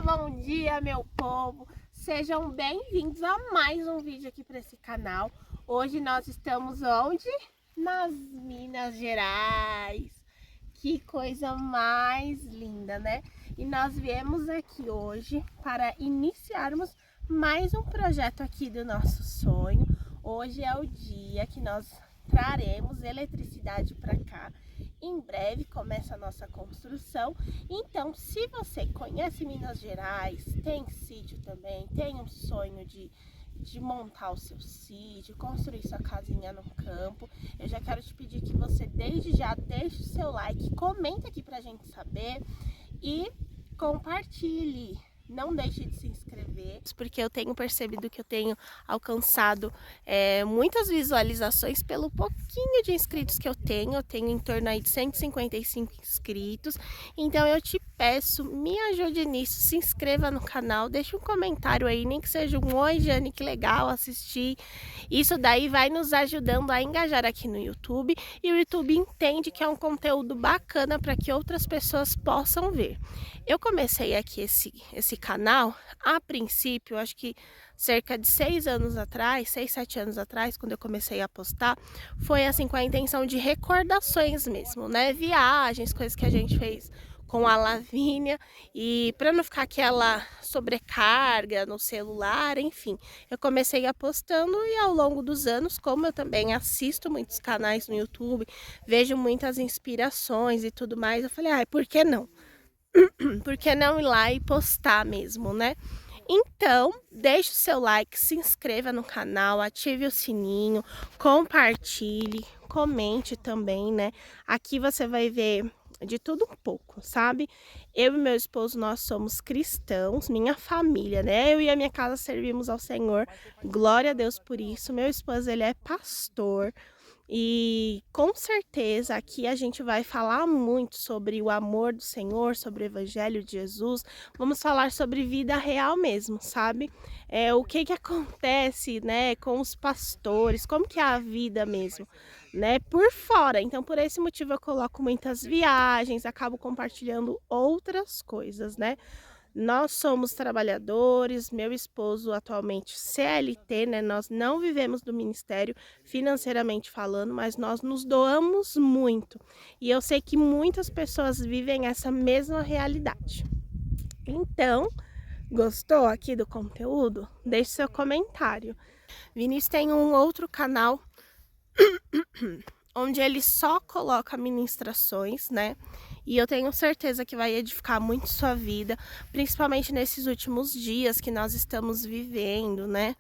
Bom dia, meu povo! Sejam bem-vindos a mais um vídeo aqui para esse canal. Hoje nós estamos onde? Nas Minas Gerais. Que coisa mais linda, né? E nós viemos aqui hoje para iniciarmos mais um projeto aqui do nosso sonho. Hoje é o dia que nós traremos eletricidade para cá. Em breve começa a nossa construção. Então, se você conhece Minas Gerais, tem sítio também, tem um sonho de montar o seu sítio, construir sua casinha no campo, eu já quero te pedir que você desde já deixe o seu like, comenta aqui pra gente saber e compartilhe. Não deixe de se inscrever, porque eu tenho percebido que eu tenho alcançado muitas visualizações pelo pouquinho de inscritos que eu tenho. Eu tenho em torno aí de 155 inscritos. Então eu te peço, me ajude nisso, se inscreva no canal, deixe um comentário aí, nem que seja um oi, Jane, que legal assistir. Isso daí vai nos ajudando a engajar aqui no YouTube e o YouTube entende que é um conteúdo bacana para que outras pessoas possam ver. Eu comecei aqui esse canal, a princípio, acho que cerca de 6 anos atrás, 6, 7 anos atrás, quando eu comecei a postar, foi assim com a intenção de recordações mesmo, né? Viagens, coisas que a gente fez com a Lavínia, e para não ficar aquela sobrecarga no celular, enfim, eu comecei apostando e ao longo dos anos, como eu também assisto muitos canais no YouTube, vejo muitas inspirações e tudo mais, eu falei, ai, por que não? Por que não ir lá e postar mesmo, né? Então, deixe o seu like, se inscreva no canal, ative o sininho, compartilhe, comente também, né? Aqui você vai ver de tudo um pouco, sabe? Eu e meu esposo, nós somos cristãos, minha família, né? Eu e a minha casa servimos ao Senhor, glória a Deus por isso. Meu esposo, ele é pastor. E com certeza aqui a gente vai falar muito sobre o amor do Senhor, sobre o Evangelho de Jesus. Vamos falar sobre vida real mesmo, sabe? O que acontece, né, com os pastores, como que é a vida mesmo, né, por fora. Então, por esse motivo eu coloco muitas viagens, acabo compartilhando outras coisas, né? Nós somos trabalhadores, meu esposo atualmente CLT, né? Nós não vivemos do ministério financeiramente falando, mas nós nos doamos muito. E eu sei que muitas pessoas vivem essa mesma realidade. Então, gostou aqui do conteúdo? Deixe seu comentário. Vinícius tem um outro canal onde ele só coloca ministrações, né? E eu tenho certeza que vai edificar muito sua vida, principalmente nesses últimos dias que nós estamos vivendo, né?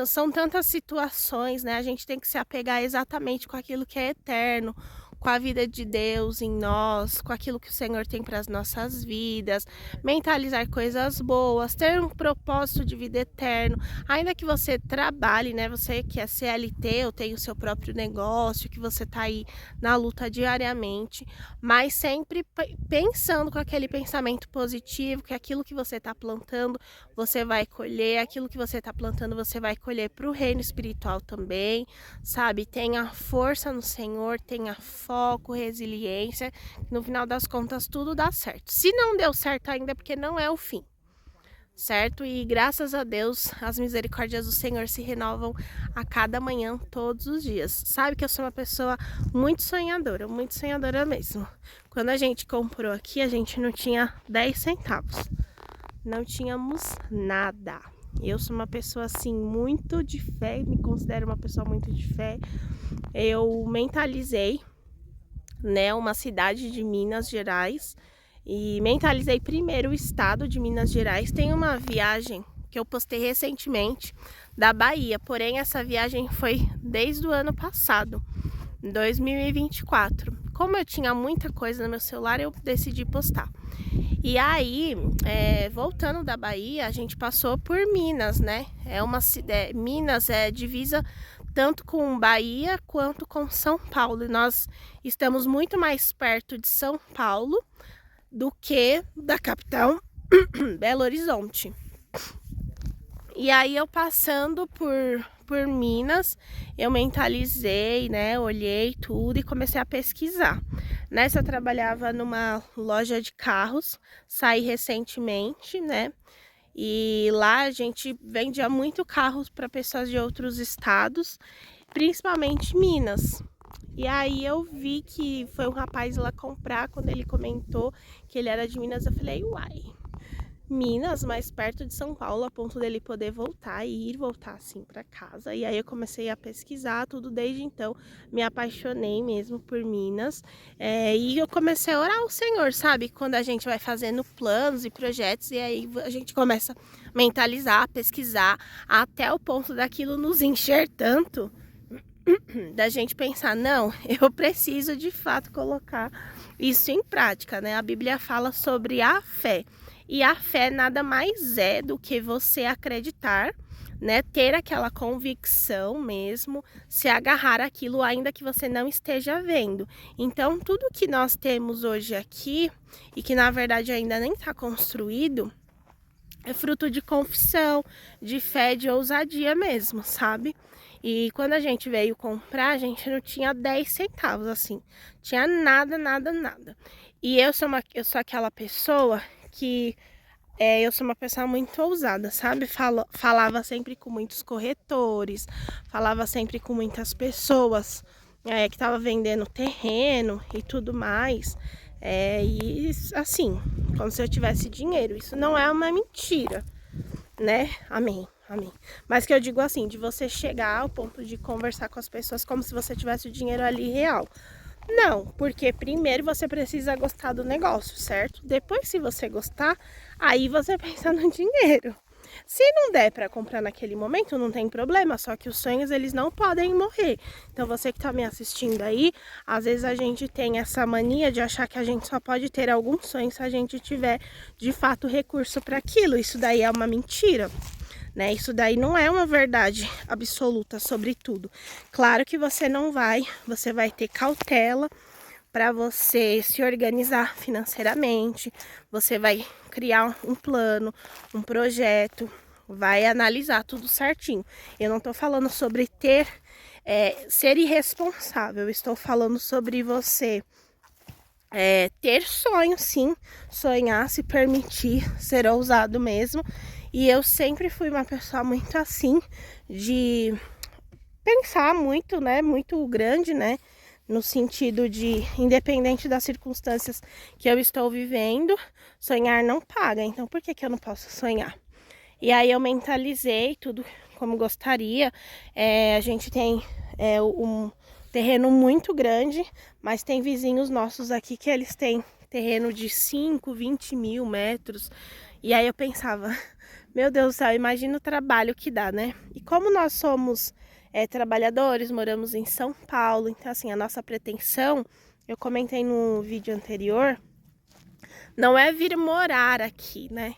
São tantas situações, né? A gente tem que se apegar exatamente com aquilo que é eterno, com a vida de Deus em nós, com aquilo que o Senhor tem para as nossas vidas, mentalizar coisas boas, ter um propósito de vida eterno, ainda que você trabalhe, né? Você que é CLT ou tem o seu próprio negócio, que você tá aí na luta diariamente, mas sempre pensando com aquele pensamento positivo, que aquilo que você tá plantando, você vai colher, aquilo que você tá plantando, você vai colher para o reino espiritual também, sabe? Tenha força no Senhor, tenha foco, resiliência, no final das contas tudo dá certo. Se não deu certo ainda é porque não é o fim, certo? E graças a Deus, as misericórdias do Senhor se renovam a cada manhã, todos os dias. Sabe que eu sou uma pessoa muito sonhadora mesmo. Quando a gente comprou aqui, a gente não tinha 10 centavos. Não tínhamos nada. Eu sou uma pessoa assim muito de fé, me considero uma pessoa muito de fé. Eu mentalizei, né, uma cidade de Minas Gerais e mentalizei primeiro o estado de Minas Gerais. Tem uma viagem que eu postei recentemente da Bahia, porém essa viagem foi desde o ano passado, em 2024. Como eu tinha muita coisa no meu celular, eu decidi postar. E aí, voltando da Bahia, a gente passou por Minas, né? Minas é divisa tanto com Bahia quanto com São Paulo. E nós estamos muito mais perto de São Paulo do que da capital Belo Horizonte. E aí eu passando por Minas, eu mentalizei, né, olhei tudo e comecei a pesquisar. Nessa eu trabalhava numa loja de carros, saí recentemente, né, e lá a gente vendia muito carros para pessoas de outros estados, principalmente Minas. E aí eu vi que foi um rapaz lá comprar, quando ele comentou que ele era de Minas, eu falei, uai, Minas, mais perto de São Paulo, a ponto dele poder voltar e voltar assim para casa. E aí eu comecei a pesquisar tudo desde então, me apaixonei mesmo por Minas. E eu comecei a orar ao Senhor, sabe? Quando a gente vai fazendo planos e projetos e aí a gente começa a mentalizar, pesquisar, até o ponto daquilo nos encher tanto, da gente pensar, não, eu preciso de fato colocar isso em prática, né? A Bíblia fala sobre a fé. E a fé nada mais é do que você acreditar, né? Ter aquela convicção mesmo, se agarrar àquilo ainda que você não esteja vendo. Então, tudo que nós temos hoje aqui, e que na verdade ainda nem está construído, é fruto de confissão, de fé, de ousadia mesmo, sabe? E quando a gente veio comprar, a gente não tinha 10 centavos, assim. Tinha nada, nada, nada. E eu sou aquela pessoa que... eu sou uma pessoa muito ousada, sabe? Falava sempre com muitos corretores, falava sempre com muitas pessoas que estavam vendendo terreno e tudo mais. E assim, como se eu tivesse dinheiro. Isso não é uma mentira, né? Amém, amém. Mas que eu digo assim, de você chegar ao ponto de conversar com as pessoas como se você tivesse o dinheiro ali real. Não, porque primeiro você precisa gostar do negócio, certo? Depois, se você gostar, aí você pensa no dinheiro. Se não der para comprar naquele momento, não tem problema, só que os sonhos, eles não podem morrer. Então, você que tá me assistindo aí, às vezes a gente tem essa mania de achar que a gente só pode ter algum sonho se a gente tiver, de fato, recurso para aquilo. Isso daí é uma mentira. Né? Isso daí não é uma verdade absoluta sobre tudo. Claro que você vai ter cautela para você se organizar financeiramente, você vai criar um plano, um projeto, vai analisar tudo certinho. Eu não estou falando sobre ser irresponsável, eu estou falando sobre você ter sonho, sim, sonhar, se permitir, ser ousado mesmo. E eu sempre fui uma pessoa muito assim, de pensar muito, né, muito grande, né, no sentido de, independente das circunstâncias que eu estou vivendo, sonhar não paga, então por que eu não posso sonhar? E aí eu mentalizei tudo como gostaria. A gente tem um terreno muito grande, mas tem vizinhos nossos aqui que eles têm terreno de 5, 20 mil metros. E aí eu pensava, meu Deus do céu, imagina o trabalho que dá, né? E como nós somos trabalhadores, moramos em São Paulo, então assim, a nossa pretensão, eu comentei no vídeo anterior, não é vir morar aqui, né?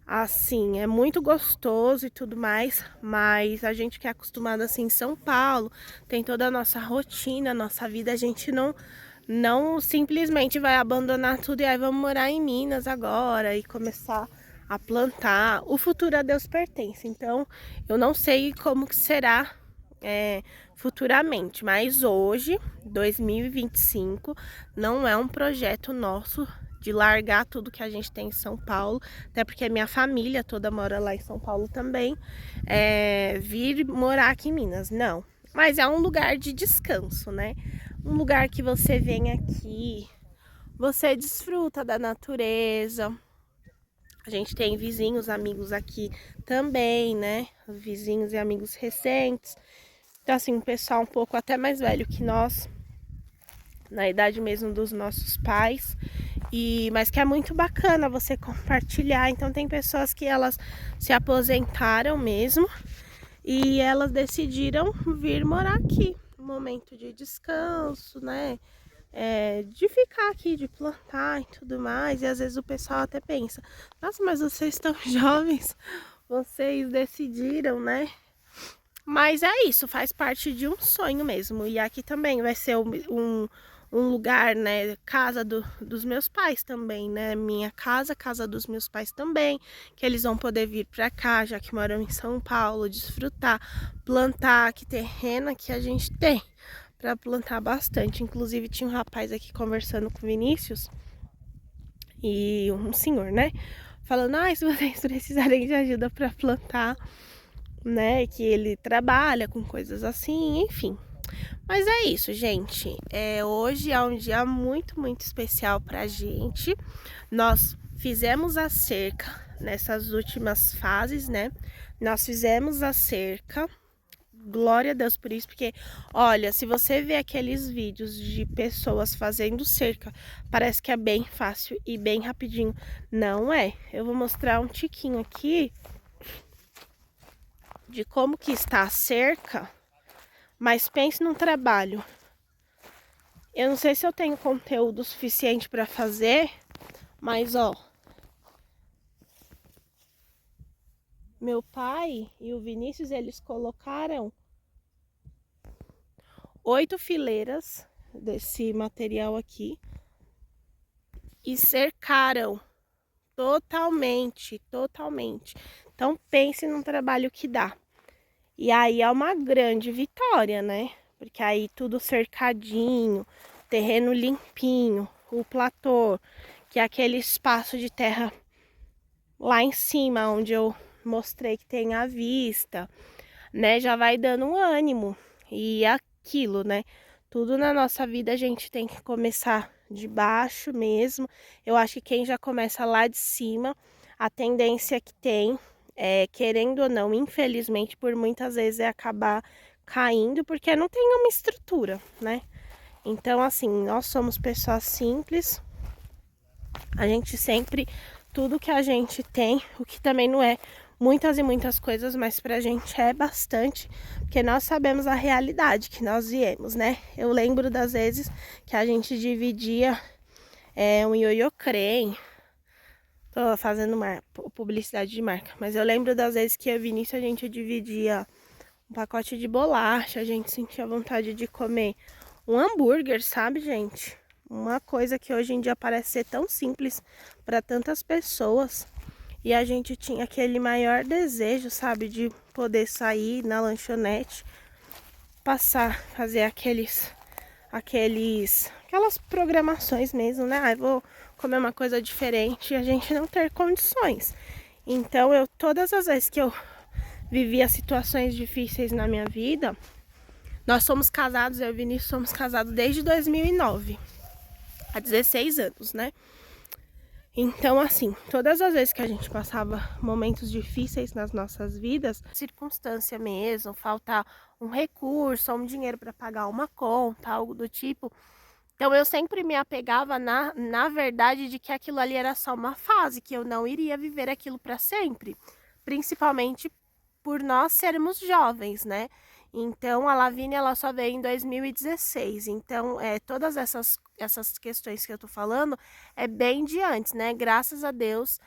Assim, é muito gostoso e tudo mais, mas a gente que é acostumado assim em São Paulo, tem toda a nossa rotina, a nossa vida, a gente não simplesmente vai abandonar tudo e aí vamos morar em Minas agora e começar a plantar. O futuro a Deus pertence, então eu não sei como que será futuramente, mas hoje, 2025, não é um projeto nosso de largar tudo que a gente tem em São Paulo, até porque a minha família toda mora lá em São Paulo também, vir morar aqui em Minas, não. Mas é um lugar de descanso, né? Um lugar que você vem aqui, você desfruta da natureza. A gente tem vizinhos, amigos aqui também, né? Vizinhos e amigos recentes. Então assim, um pessoal um pouco até mais velho que nós, na idade mesmo dos nossos pais. Mas que é muito bacana você compartilhar. Então tem pessoas que elas se aposentaram mesmo e elas decidiram vir morar aqui. momento de descanso, né? De ficar aqui, de plantar e tudo mais. E às vezes o pessoal até pensa, nossa, mas vocês estão jovens, vocês decidiram, né? Mas é isso, faz parte de um sonho mesmo. E aqui também vai ser um lugar, né? Casa dos meus pais também, né? Minha casa, casa dos meus pais também. Que eles vão poder vir pra cá, já que moram em São Paulo, desfrutar, plantar. Que terreno que a gente tem para plantar bastante. Inclusive tinha um rapaz aqui conversando com o Vinícius. E um senhor, né? Falando, se vocês precisarem de ajuda para plantar, né, que ele trabalha com coisas assim, enfim. Mas é isso, gente. Hoje é um dia muito, muito especial pra gente. Nós fizemos a cerca nessas últimas fases, né? Nós fizemos a cerca. Glória a Deus por isso, porque, olha, se você vê aqueles vídeos de pessoas fazendo cerca, parece que é bem fácil e bem rapidinho. Não é. Eu vou mostrar um tiquinho aqui de como que está a cerca, mas pense num trabalho. Eu não sei se eu tenho conteúdo suficiente para fazer, mas ó, meu pai e o Vinícius, eles colocaram 8 fileiras desse material aqui e cercaram totalmente. Então pense num trabalho que dá. E aí é uma grande vitória, né? Porque aí tudo cercadinho, terreno limpinho, o platô, que é aquele espaço de terra lá em cima, onde eu mostrei que tem a vista, né? Já vai dando um ânimo. E aquilo, né? Tudo na nossa vida a gente tem que começar de baixo mesmo. Eu acho que quem já começa lá de cima, a tendência que tem, querendo ou não, infelizmente, por muitas vezes é acabar caindo, porque não tem uma estrutura, né? Então, assim, nós somos pessoas simples, a gente sempre, tudo que a gente tem, o que também não é muitas e muitas coisas, mas pra gente é bastante, porque nós sabemos a realidade que nós viemos, né? Eu lembro das vezes que a gente dividia um ioiô creme. Tô fazendo publicidade de marca, mas eu lembro das vezes que eu e Vinícius a gente dividia um pacote de bolacha, a gente sentia vontade de comer um hambúrguer, sabe, gente? Uma coisa que hoje em dia parece ser tão simples para tantas pessoas. E a gente tinha aquele maior desejo, sabe, de poder sair na lanchonete, fazer aquelas programações mesmo, né? Eu vou comer uma coisa diferente e a gente não ter condições. Então, todas as vezes que eu vivia situações difíceis na minha vida, nós somos casados, eu e o Vinícius somos casados desde 2009, há 16 anos, né? Então, assim, todas as vezes que a gente passava momentos difíceis nas nossas vidas, circunstância mesmo, faltar um recurso, um dinheiro para pagar uma conta, algo do tipo. Então, eu sempre me apegava na verdade de que aquilo ali era só uma fase, que eu não iria viver aquilo para sempre. Principalmente por nós sermos jovens, né? Então, a Lavínia, ela só veio em 2016. Então, todas essas questões que eu tô falando é bem de antes, né? Graças a Deus,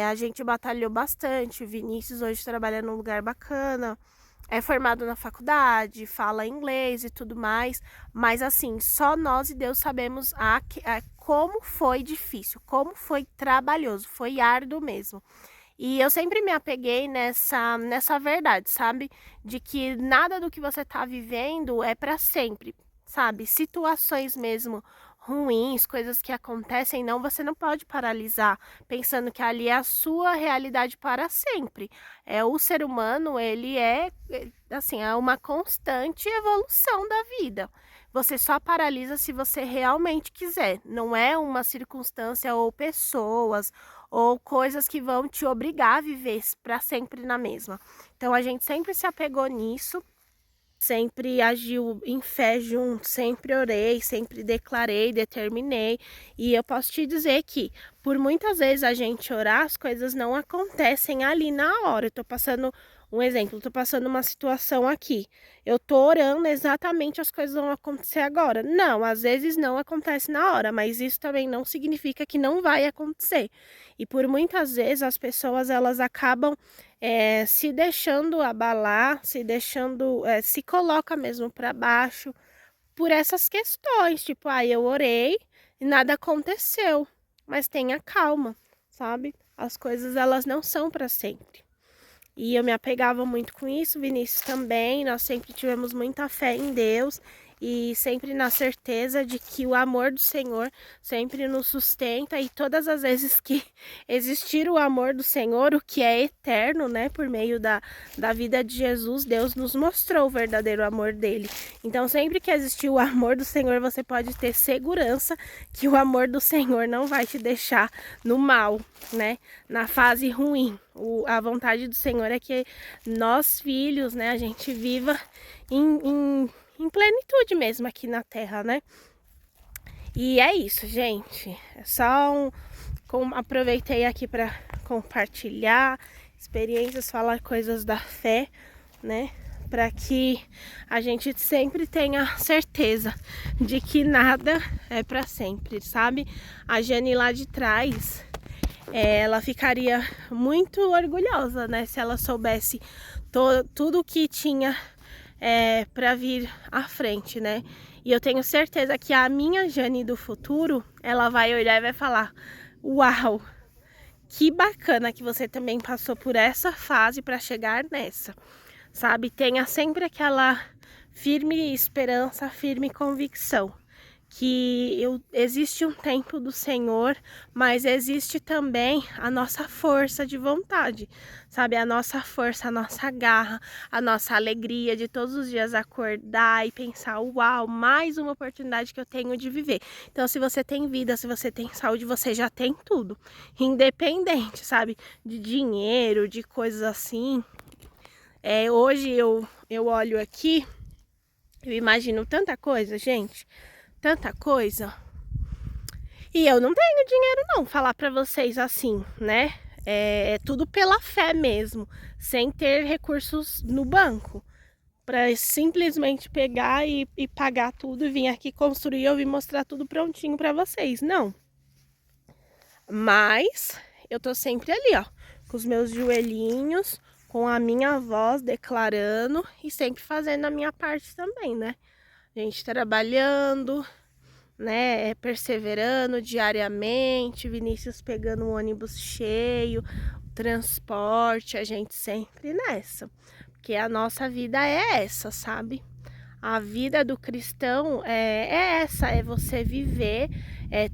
a gente batalhou bastante. O Vinícius hoje trabalha num lugar bacana, é formado na faculdade, fala inglês e tudo mais. Mas, assim, só nós e Deus sabemos como foi difícil, como foi trabalhoso, foi árduo mesmo. E eu sempre me apeguei nessa verdade, sabe? De que nada do que você tá vivendo é para sempre, sabe? Situações mesmo ruins, coisas que acontecem, você não pode paralisar pensando que ali é a sua realidade para sempre. O ser humano, ele assim, é uma constante evolução da vida. Você só paralisa se você realmente quiser. Não é uma circunstância ou pessoas ou coisas que vão te obrigar a viver para sempre na mesma. Então a gente sempre se apegou nisso, sempre agiu em fé junto, sempre orei, sempre declarei, determinei. E eu posso te dizer que por muitas vezes a gente orar, as coisas não acontecem ali na hora. Eu tô passando Um exemplo, eu tô passando uma situação aqui. Eu tô orando exatamente, as coisas vão acontecer agora. Não, às vezes não acontece na hora, mas isso também não significa que não vai acontecer. E por muitas vezes as pessoas elas acabam se deixando abalar, se coloca mesmo para baixo por essas questões. Tipo, eu orei e nada aconteceu. Mas tenha calma, sabe? As coisas elas não são para sempre. E eu me apegava muito com isso, Vinícius também. Nós sempre tivemos muita fé em Deus e sempre na certeza de que o amor do Senhor sempre nos sustenta. E todas as vezes que existir o amor do Senhor, o que é eterno, né, por meio da vida de Jesus, Deus nos mostrou o verdadeiro amor dele. Então, sempre que existir o amor do Senhor, você pode ter segurança que o amor do Senhor não vai te deixar no mal, né, na fase ruim. A vontade do Senhor é que nós, filhos, né, a gente viva em plenitude mesmo aqui na terra, né? E é isso, gente. É só aproveitei aqui para compartilhar experiências, falar coisas da fé, né? Para que a gente sempre tenha certeza de que nada é para sempre, sabe? A Jane lá de trás, ela ficaria muito orgulhosa, né? Se ela soubesse tudo que tinha para vir à frente, né? E eu tenho certeza que a minha Jane do futuro, ela vai olhar e vai falar: uau, que bacana que você também passou por essa fase para chegar nessa, sabe? Tenha sempre aquela firme esperança, firme convicção que existe um tempo do Senhor, mas existe também a nossa força de vontade, sabe? A nossa força, a nossa garra, a nossa alegria de todos os dias acordar e pensar: uau, mais uma oportunidade que eu tenho de viver. Então, se você tem vida, se você tem saúde, você já tem tudo, independente, sabe? De dinheiro, de coisas assim. Hoje eu olho aqui, eu imagino tanta coisa, gente. Tanta coisa. E eu não tenho dinheiro não, falar pra vocês assim, né? É tudo pela fé mesmo, sem ter recursos no banco. Pra simplesmente pegar e pagar tudo e vir aqui construir, eu vim mostrar tudo prontinho pra vocês. Não. Mas eu tô sempre ali, ó, com os meus joelhinhos, com a minha voz declarando e sempre fazendo a minha parte também, né? A gente trabalhando, né, perseverando diariamente, Vinícius pegando o ônibus cheio, o transporte, a gente sempre nessa, porque a nossa vida é essa, sabe? A vida do cristão é essa, é você viver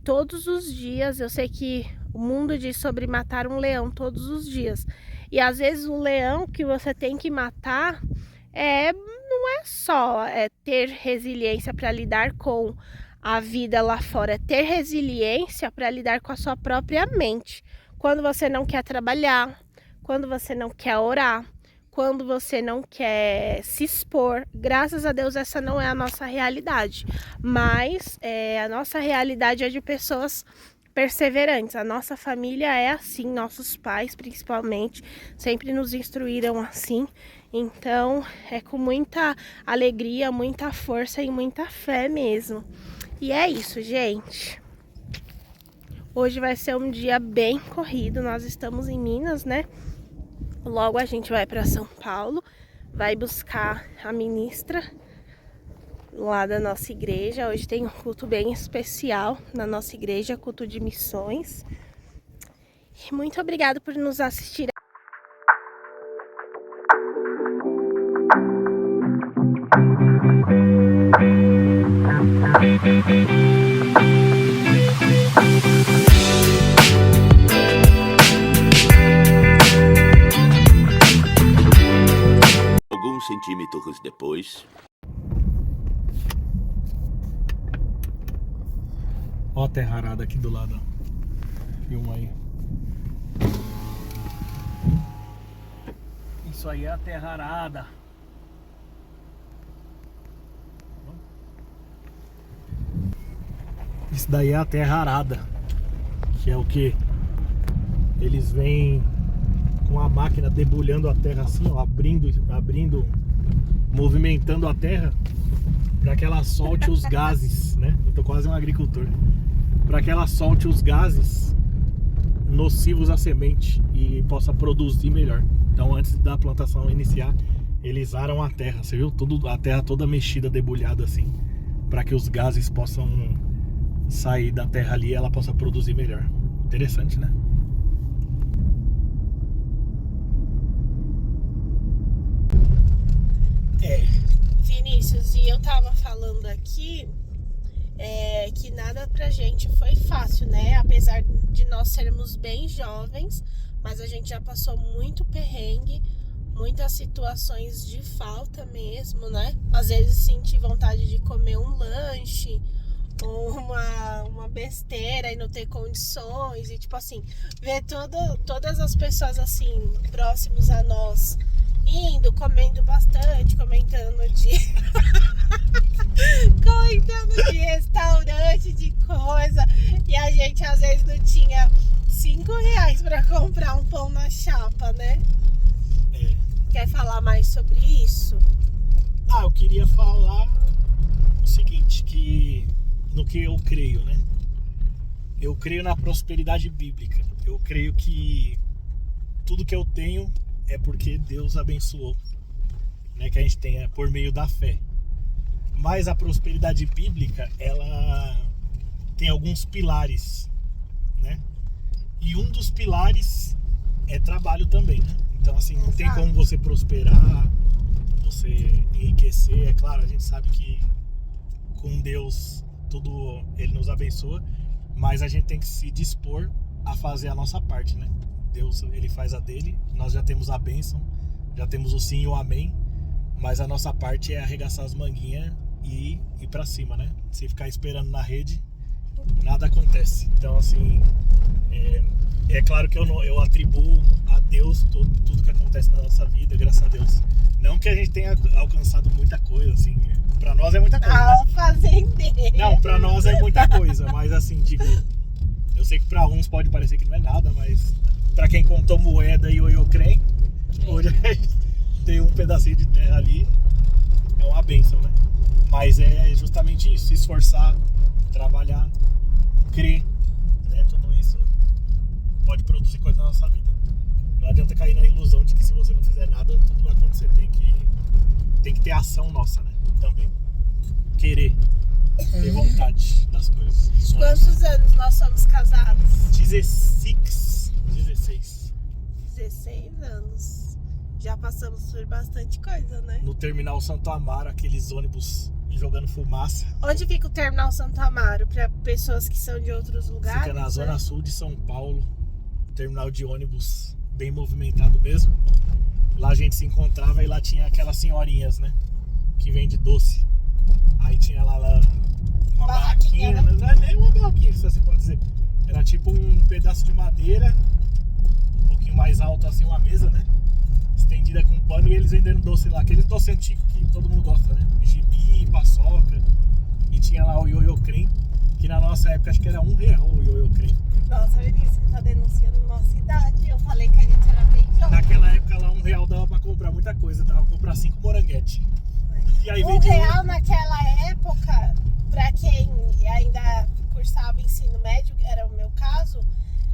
todos os dias. Eu sei que o mundo diz sobre matar um leão todos os dias, e às vezes o leão que você tem que matar não é só ter resiliência para lidar com a vida lá fora, é ter resiliência para lidar com a sua própria mente. Quando você não quer trabalhar, quando você não quer orar, quando você não quer se expor. Graças a Deus essa não é a nossa realidade, mas a nossa realidade é de pessoas perseverantes. A nossa família é assim, nossos pais principalmente sempre nos instruíram assim. Então é com muita alegria, muita força e muita fé mesmo. E é isso, gente. Hoje vai ser um dia bem corrido. Nós estamos em Minas, né? Logo a gente vai para São Paulo, vai buscar a ministra lá da nossa igreja. Hoje tem um culto bem especial na nossa igreja, culto de missões. E muito obrigada por nos assistir. Alguns centímetros depois. Ó a terra arada aqui do lado, ó. Filma aí. Isso aí é a terra arada. Isso daí é a terra arada, que é o que eles vêm com a máquina debulhando a terra assim, ó, abrindo, movimentando a terra para que ela solte os gases, né? Eu tô quase um agricultor. Para que ela solte os gases nocivos à semente e possa produzir melhor. Então, antes da plantação iniciar, eles aram a terra, você viu? A terra toda mexida, debulhada assim, para que os gases possam sair da terra ali e ela possa produzir melhor. Interessante, né? Vinícius, e eu tava falando aqui que nada pra gente foi fácil, né? Apesar de nós sermos bem jovens, mas a gente já passou muito perrengue, muitas situações de falta mesmo, né? Às vezes senti vontade de comer um lanche, uma besteira e não ter condições, e tipo assim, ver todas as pessoas assim, próximos a nós, indo, comendo bastante, comentando de restaurante, de coisa, e a gente às vezes não tinha R$5 pra comprar um pão na chapa, né? Quer falar mais sobre isso? Eu queria falar o seguinte, no que eu creio, né? Eu creio na prosperidade bíblica. Eu creio que tudo que eu tenho é porque Deus abençoou, né? Que a gente tem por meio da fé. Mas a prosperidade bíblica, ela tem alguns pilares, né? E um dos pilares é trabalho também, né? Então, assim, não tem como você prosperar, você enriquecer. É claro, a gente sabe que com Deus tudo Ele nos abençoa, mas a gente tem que se dispor a fazer a nossa parte, né? Deus, Ele faz a dele, nós já temos a bênção, já temos o sim e o amém, mas a nossa parte é arregaçar as manguinhas e ir pra cima, né? Se ficar esperando na rede, nada acontece. Então, assim, é claro que eu atribuo a Deus tudo que acontece na nossa vida, graças a Deus. Não que a gente tenha alcançado muita coisa, assim, pra nós é muita coisa, né? Fazendeiro. Não, pra nós é muita coisa, mas assim, digo, eu sei que pra uns pode parecer que não é nada, mas pra quem contou moeda e ioiô-crem, hoje a gente tem um pedacinho de terra ali, é uma bênção, né? Mas é justamente isso, se esforçar, trabalhar, crer, né? Tudo isso pode produzir coisa na nossa vida. Não adianta cair na ilusão de que se você não fizer nada, tudo vai acontecer. Tem que ter ação nossa, né? Também. Querer, ter vontade das coisas. Quantos anos nós somos casados? 16 anos. Já passamos por bastante coisa, né? No terminal Santo Amaro, aqueles ônibus jogando fumaça. Onde fica o terminal Santo Amaro? Para pessoas que são de outros lugares? Fica na zona sul de São Paulo. Terminal de ônibus bem movimentado mesmo. Lá a gente se encontrava e lá tinha aquelas senhorinhas, né? Que vende doce. Aí tinha lá uma barraquinha, né? Não é nem uma barraquinha, se você pode dizer. Era tipo um pedaço de madeira, um pouquinho mais alto assim, uma mesa, né? Estendida com pano, e eles vendendo doce lá. Aqueles doces antigos que todo mundo gosta, né? Gibi, paçoca. E tinha lá o ioiô-crem, que na nossa época acho que era R$1 o ioiô-crem. Nossa, Vinícius, que tá denunciando nossa idade. Eu falei que a gente era bem jovem. Naquela época lá R$1 dava pra comprar muita coisa, dava pra comprar 5 moranguete. E aí R$1 naquela época, pra quem ainda cursava ensino médio, era o meu caso,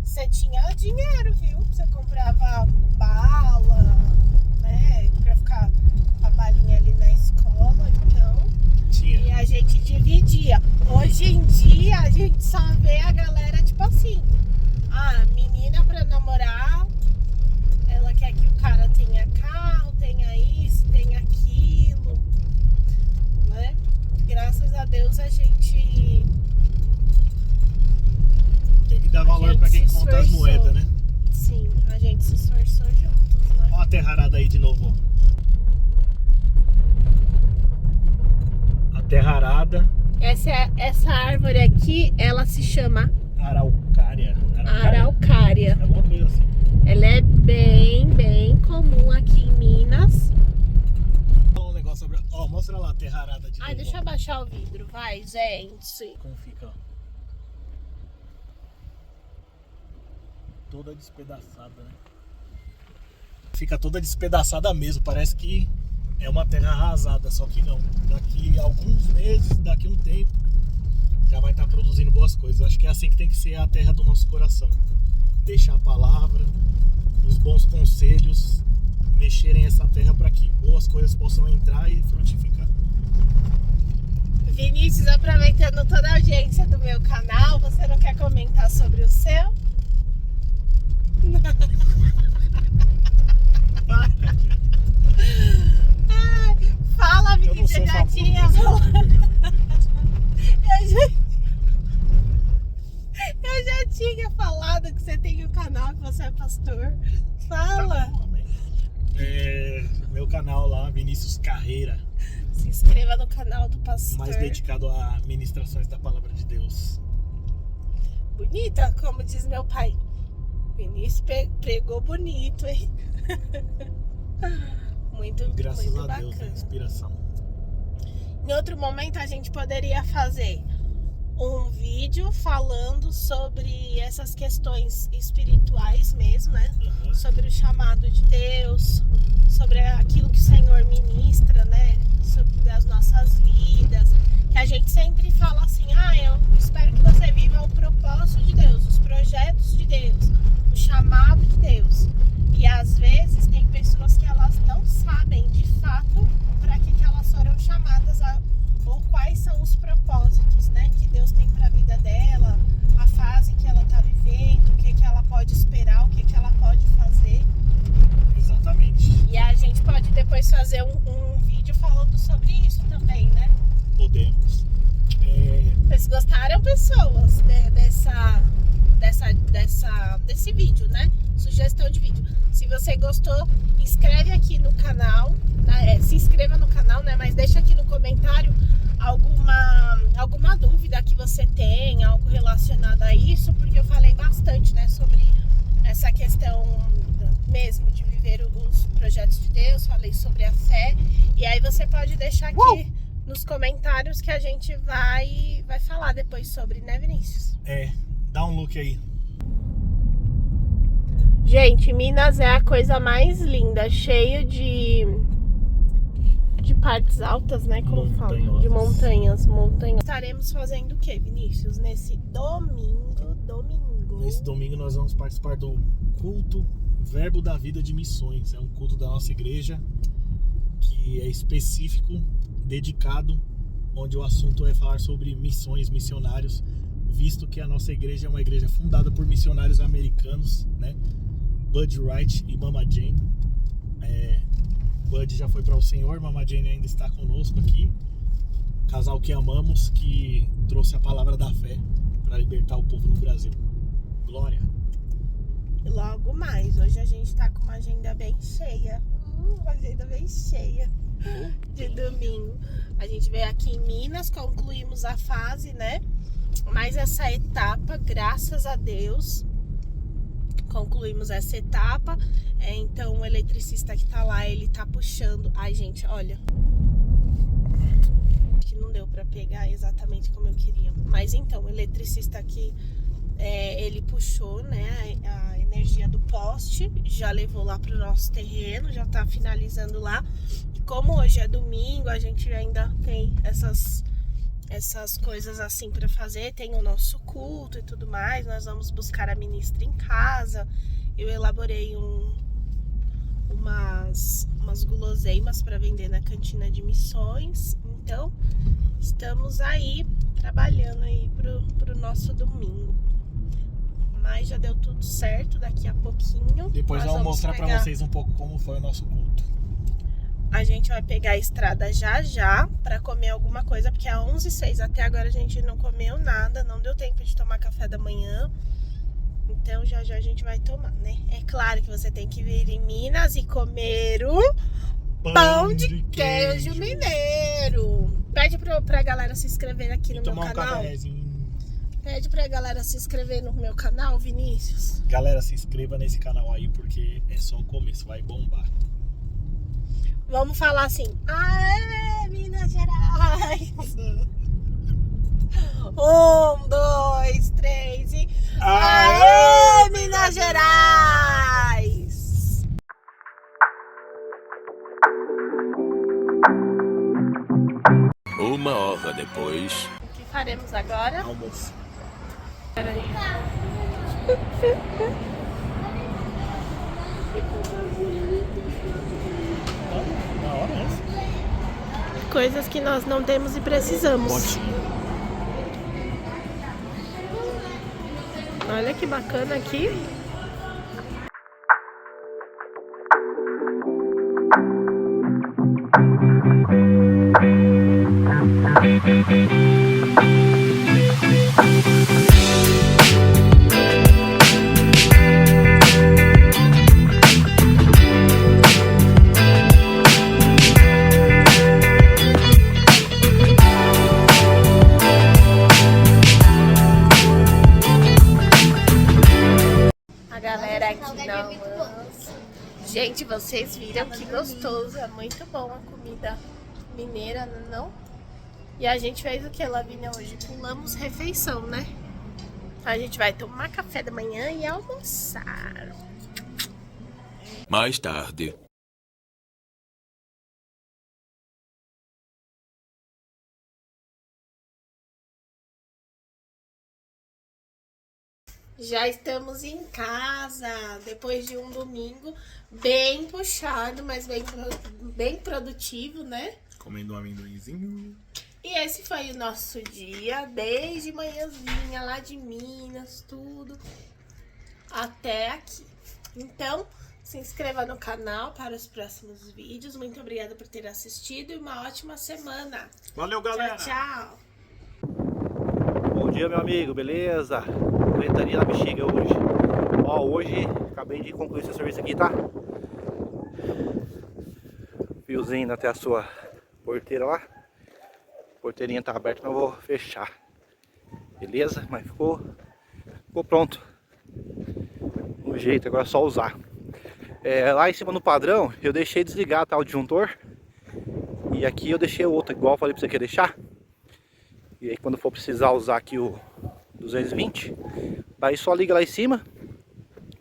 você tinha dinheiro, viu? Você comprava bala, né? Pra ficar com a balinha ali na escola, então. tinha. E a gente dividia. Hoje em dia a gente só vê a galera tipo assim: a menina pra namorar, ela quer que o cara tenha carro, tenha isso, tenha aquilo, né? Graças a Deus a gente Tem que dar valor pra quem conta as moedas, né? Sim, a gente se esforçou juntos, né? Olha a terrarada aí de novo, ó. A terrarada. Essa árvore aqui, ela se chama Araucária. araucária. Alguma coisa assim. Ela é bem comum aqui em Minas. Fala um negócio sobre. Ó, mostra lá a terrarada de novo. Ai, deixa eu abaixar o vidro, vai, gente. Como fica, ó. Toda despedaçada, né? fica toda despedaçada mesmo. Parece que é uma terra arrasada, só que não. Daqui a alguns meses, daqui a um tempo, já vai estar produzindo boas coisas. Acho que é assim que tem que ser a terra do nosso coração. Deixar a palavra, os bons conselhos mexerem essa terra para que boas coisas possam entrar e frutificar. Vinícius, aproveitando toda a audiência do meu canal, você não quer comentar sobre o seu? Fala, Vinícius, eu já tinha falado. Eu já tinha falado que você tem um canal, que você é pastor. Fala. Tá bom, meu canal lá, Vinícius Carreira. Se inscreva no canal do pastor. Mais dedicado a ministrações da palavra de Deus. Bonita, como diz meu pai. Vinícius pregou bonito, hein? Muito, Graças muito a bacana. Deus, a inspiração. Em outro momento a gente poderia fazer um vídeo falando sobre essas questões espirituais mesmo, né? Uhum. Sobre o chamado de Deus, sobre aquilo que o Senhor ministra, né? Sobre as nossas vidas. Que a gente sempre fala assim, eu espero que você viva o propósito de Deus, os projetos de Deus, o chamado de Deus. E às vezes tem pessoas que elas não sabem de fato para que elas foram chamadas ou quais são os propósitos, né, que Deus tem para a vida dela, a fase que ela está vivendo, o que ela pode esperar, o que ela pode fazer. Exatamente. E a gente pode depois fazer um vídeo falando sobre isso também, né? Podemos. Vocês gostaram, pessoas, desse vídeo, né? Sugestão de vídeo. Se você gostou, inscreve aqui no canal, se inscreva no canal, né? Mas deixa aqui no comentário alguma dúvida que você tem, algo relacionado a isso, porque eu falei bastante, né, sobre essa questão mesmo de viver os projetos de Deus, falei sobre a fé, e aí você pode deixar aqui nos comentários que a gente vai falar depois sobre, né, Vinícius? Dá um look aí. Gente, Minas é a coisa mais linda, cheio de partes altas, né? Como fala? De montanhas. Estaremos fazendo o que, Vinícius? Nesse domingo. Nesse domingo nós vamos participar do culto Verbo da Vida de Missões. É um culto da nossa igreja que é específico, dedicado, onde o assunto é falar sobre missões, missionários, visto que a nossa igreja é uma igreja fundada por missionários americanos, né? Bud Wright e Mama Jane. Bud já foi para o Senhor, Mama Jane ainda está conosco aqui. Casal que amamos, que trouxe a palavra da fé para libertar o povo no Brasil. Glória! E logo mais, hoje a gente tá com uma agenda bem cheia. Uma agenda bem cheia de domingo. A gente veio aqui em Minas, concluímos a fase, né? Mas essa etapa, graças a Deus, concluímos essa etapa. Então o eletricista que tá lá, ele tá puxando. Ai, gente, olha, acho que não deu pra pegar exatamente como eu queria. Mas então, o eletricista aqui, ele puxou, né, a energia do poste, já levou lá pro nosso terreno, já tá finalizando lá. E como hoje é domingo, a gente ainda tem essas coisas assim para fazer, tem o nosso culto e tudo mais. Nós vamos buscar a ministra em casa. Eu elaborei umas guloseimas para vender na cantina de missões. Então, estamos aí trabalhando aí pro nosso domingo. Mas já deu tudo certo, daqui a pouquinho. Depois eu vou mostrar para vocês um pouco como foi o nosso culto. A gente vai pegar a estrada já pra comer alguma coisa, porque é 11h06, até agora a gente não comeu nada, não deu tempo de tomar café da manhã. Então já a gente vai tomar, né? É claro que você tem que vir em Minas e comer o pão de queijo mineiro. Pede pra galera se inscrever aqui no meu canal. Pede pra galera se inscrever no meu canal, Vinícius. Galera, se inscreva nesse canal aí, porque é só o começo, vai bombar. Vamos falar assim, aê, Minas Gerais! 1, 2, 3 e... Aê, Minas Gerais! faremos agora? Almoço. Peraí. Na hora essa. Coisas que nós não temos e precisamos. Botinha. Olha que bacana aqui. A galera aqui na Almança. Gente, vocês viram que gostoso. É muito bom a comida mineira, não? E a gente fez o que, Lavínia, hoje? Pulamos refeição, né? A gente vai tomar café da manhã e almoçar. Mais tarde. Já estamos em casa, depois de um domingo bem puxado, mas bem produtivo, né? Comendo um amendoinzinho. E esse foi o nosso dia, desde manhãzinha, lá de Minas, tudo, até aqui. Então, se inscreva no canal para os próximos vídeos. Muito obrigada por ter assistido e uma ótima semana. Valeu, galera! Tchau, tchau! Bom dia, meu amigo, beleza? Ventania na bexiga hoje. Ó, hoje acabei de concluir esse serviço aqui, tá? Fiozinho até a sua porteira lá. A porteirinha tá aberta, mas eu vou fechar. Beleza? Mas ficou pronto. No jeito, agora é só usar. Lá em cima no padrão, eu deixei desligar, tá, o disjuntor. E aqui eu deixei o outro, igual eu falei pra você que ia deixar. E aí quando for precisar usar aqui o 220, daí só liga lá em cima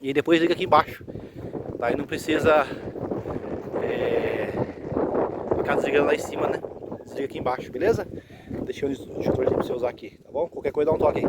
e depois liga aqui embaixo. Daí não precisa ficar desligando lá em cima, né? Desliga aqui embaixo, beleza? Deixei o disjuntorzinho pra você usar aqui, tá bom? Qualquer coisa dá um toque aí.